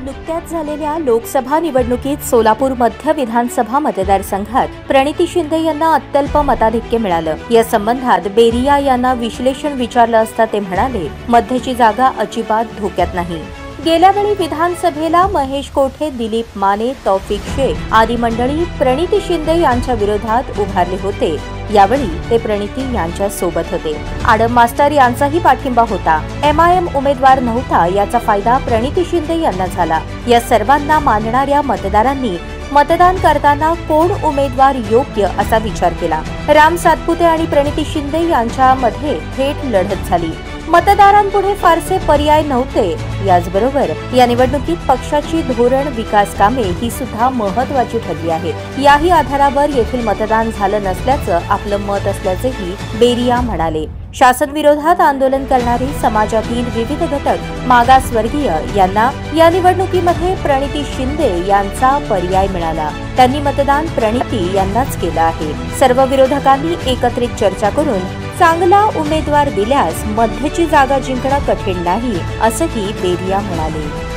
नुकत्याच झालेल्या लोकसभा निवडणुकीत सोलापूर मध्य विधानसभा मतदारसंघात प्रणिती शिंदे यांना अत्यल्प मताधिक्य मिळालं। या संबंधात बेरिया यांना विश्लेषण विचारलं असता ते म्हणाले, मध्यची जागा अजिबात धोक्यात नाही। गेल्यावेळी विधानसभेला महेश कोठे, दिलीप माने, तौफिक शेख आदी मंडळी प्रणिती शिंदे यांच्या विरोधात उभारले होते। यावेळी ते प्रणिती यांच्या सोबत होते। आडम मास्टर यांचाही पाठिंबा होता। MIM उमेदवार नव्हता, याचा फायदा प्रणिती शिंदे यांना झाला। या सर्वांना मानणाऱ्या मतदारांनी मतदान करताना कोण उमेदवार योग्य असा विचार केला। राम सातपुते आणि प्रणिती शिंदे यांच्यामध्ये थेट लढत झाली। मतदारांपुढे फारसे पर्याय नव्हते। याचबरोबर या निवडणुकीत पक्षाची धोरण, विकास कामे ही सुद्धा महत्त्वाची ठरली आहेत। याही आधारावर येथील मतदान झालं नसल्याचं आपलं मत असल्याचेही बेरिया म्हणाले। शासन विरोधात आंदोलन करणारे समाजातील विविध घटक, मागासवर्गीय यांना या निवडणुकीमध्ये प्रणिती शिंदे यांचा पर्याय मिळाला। त्यांनी मतदान प्रणिती यांनाच केलं आहे। सर्व विरोधकांनी एकत्रित चर्चा करून चांगला उमेदवार दिल्यास मध्यची जागा जिंकणं कठीण नाही, असंही बेरिया म्हणाले।